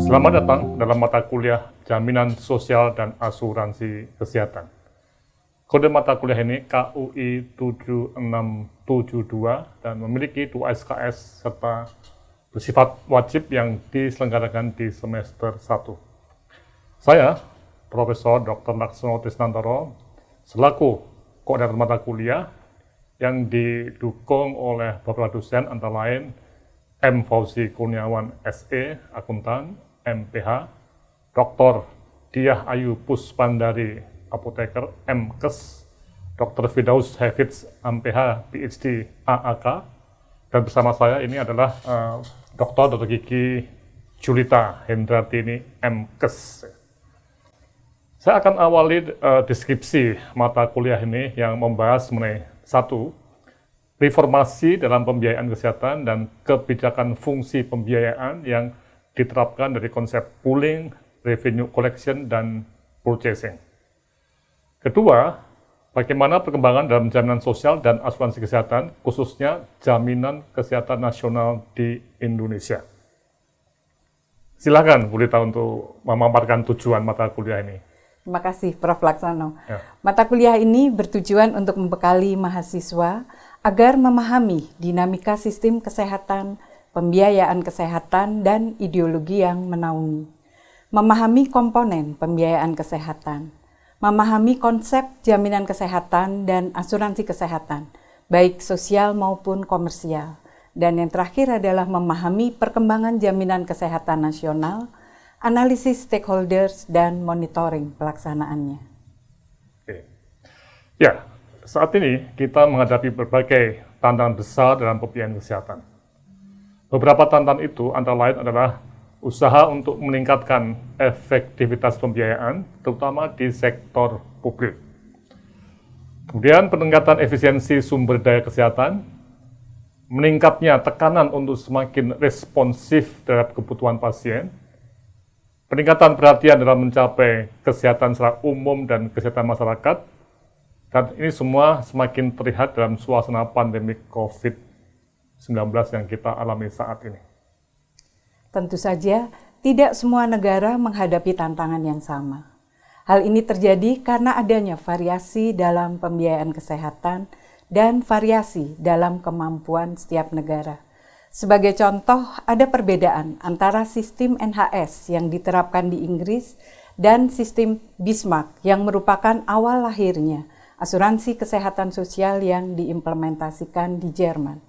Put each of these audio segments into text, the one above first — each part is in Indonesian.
Selamat datang dalam mata kuliah Jaminan Sosial dan Asuransi Kesehatan. Kode mata kuliah ini KUI 7672 dan memiliki 2 SKS serta bersifat wajib yang diselenggarakan di semester 1. Saya, Profesor Dr. Laksono Trisnantoro, selaku koordinator mata kuliah yang didukung oleh beberapa dosen antara lain M. Fauzi Kurniawan SE, Akuntan, MPH, Dr. Diah Ayu Puspandari, Apoteker, MKes, Dr. Firdaus Hafiz, MPH, PhD, AAK, dan bersama saya ini adalah Dr. Gigi Julita Hendratini, MKes. Saya akan awali deskripsi mata kuliah ini yang membahas mengenai 1. Reformasi dalam pembiayaan kesehatan dan kebijakan fungsi pembiayaan yang diterapkan dari konsep pooling, revenue collection, dan purchasing. Kedua, bagaimana perkembangan dalam jaminan sosial dan asuransi kesehatan, khususnya jaminan kesehatan nasional di Indonesia. Silakan Bu Lita untuk memaparkan tujuan mata kuliah ini. Terima kasih Prof. Laksono. Ya. Mata kuliah ini bertujuan untuk membekali mahasiswa agar memahami dinamika sistem kesehatan, pembiayaan kesehatan, dan ideologi yang menaungi. Memahami komponen pembiayaan kesehatan, memahami konsep jaminan kesehatan dan asuransi kesehatan, baik sosial maupun komersial. Dan yang terakhir adalah memahami perkembangan jaminan kesehatan nasional, analisis stakeholders, dan monitoring pelaksanaannya. Oke. Ya, saat ini kita menghadapi berbagai tantangan besar dalam pembiayaan kesehatan. Beberapa tantangan itu antara lain adalah usaha untuk meningkatkan efektivitas pembiayaan, terutama di sektor publik. Kemudian peningkatan efisiensi sumber daya kesehatan, meningkatnya tekanan untuk semakin responsif terhadap kebutuhan pasien, peningkatan perhatian dalam mencapai kesehatan secara umum dan kesehatan masyarakat, dan ini semua semakin terlihat dalam suasana pandemi COVID-19 yang kita alami saat ini. Tentu saja, tidak semua negara menghadapi tantangan yang sama. Hal ini terjadi karena adanya variasi dalam pembiayaan kesehatan dan variasi dalam kemampuan setiap negara. Sebagai contoh, ada perbedaan antara sistem NHS yang diterapkan di Inggris dan sistem Bismarck yang merupakan awal lahirnya asuransi kesehatan sosial yang diimplementasikan di Jerman.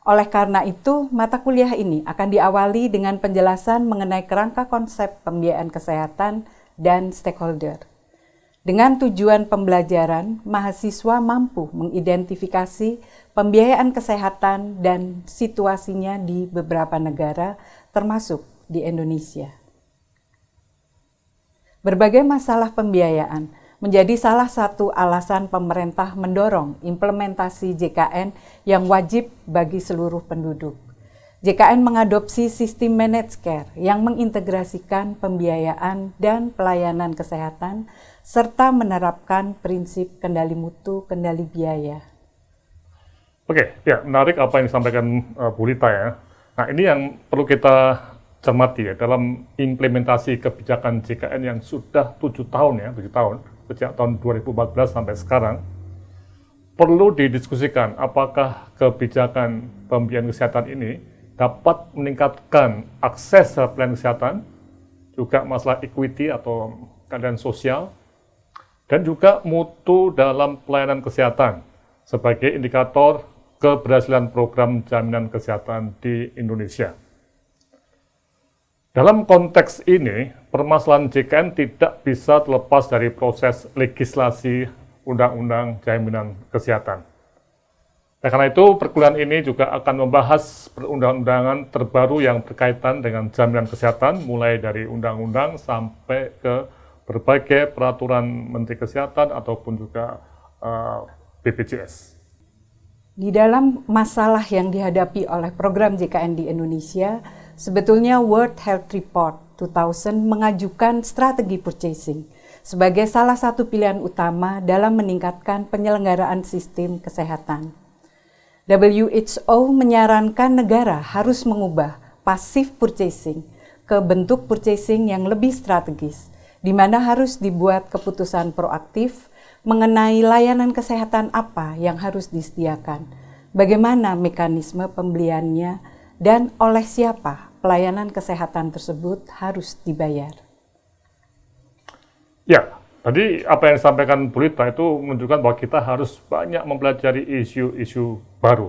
Oleh karena itu, mata kuliah ini akan diawali dengan penjelasan mengenai kerangka konsep pembiayaan kesehatan dan stakeholder. Dengan tujuan pembelajaran, mahasiswa mampu mengidentifikasi pembiayaan kesehatan dan situasinya di beberapa negara, termasuk di Indonesia. Berbagai masalah pembiayaan menjadi salah satu alasan pemerintah mendorong implementasi JKN yang wajib bagi seluruh penduduk. JKN mengadopsi sistem managed care yang mengintegrasikan pembiayaan dan pelayanan kesehatan serta menerapkan prinsip kendali mutu, kendali biaya. Oke, ya menarik apa yang disampaikan Bu Lita ya. Nah ini yang perlu kita cermati ya dalam implementasi kebijakan JKN yang sudah 7 tahun ya, 7 tahun, sejak tahun 2014 sampai sekarang, perlu didiskusikan apakah kebijakan pembiayaan kesehatan ini dapat meningkatkan akses terhadap pelayanan kesehatan, juga masalah equity atau keadaan sosial, dan juga mutu dalam pelayanan kesehatan sebagai indikator keberhasilan program jaminan kesehatan di Indonesia. Dalam konteks ini, permasalahan JKN tidak bisa terlepas dari proses legislasi Undang-Undang Jaminan Kesehatan. Nah, karena itu, perkuliahan ini juga akan membahas perundang-undangan terbaru yang berkaitan dengan jaminan kesehatan, mulai dari undang-undang sampai ke berbagai peraturan Menteri Kesehatan ataupun juga BPJS. Di dalam masalah yang dihadapi oleh program JKN di Indonesia, sebetulnya World Health Report 2000 mengajukan strategi purchasing sebagai salah satu pilihan utama dalam meningkatkan penyelenggaraan sistem kesehatan. WHO menyarankan negara harus mengubah passive purchasing ke bentuk purchasing yang lebih strategis, di mana harus dibuat keputusan proaktif mengenai layanan kesehatan apa yang harus disediakan, bagaimana mekanisme pembeliannya, dan oleh siapa pelayanan kesehatan tersebut harus dibayar. Ya, tadi apa yang disampaikan Bu Rita itu menunjukkan bahwa kita harus banyak mempelajari isu-isu baru.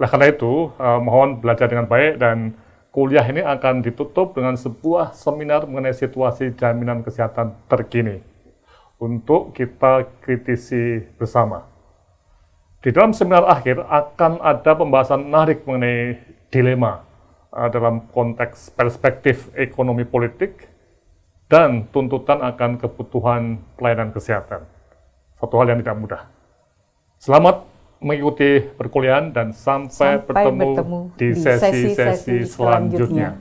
Oleh karena itu, mohon belajar dengan baik dan kuliah ini akan ditutup dengan sebuah seminar mengenai situasi jaminan kesehatan terkini untuk kita kritisi bersama. Di dalam seminar akhir akan ada pembahasan menarik mengenai dilema dalam konteks perspektif ekonomi politik dan tuntutan akan kebutuhan pelayanan kesehatan. Satu hal yang tidak mudah. Selamat mengikuti perkuliahan dan sampai bertemu di sesi-sesi selanjutnya.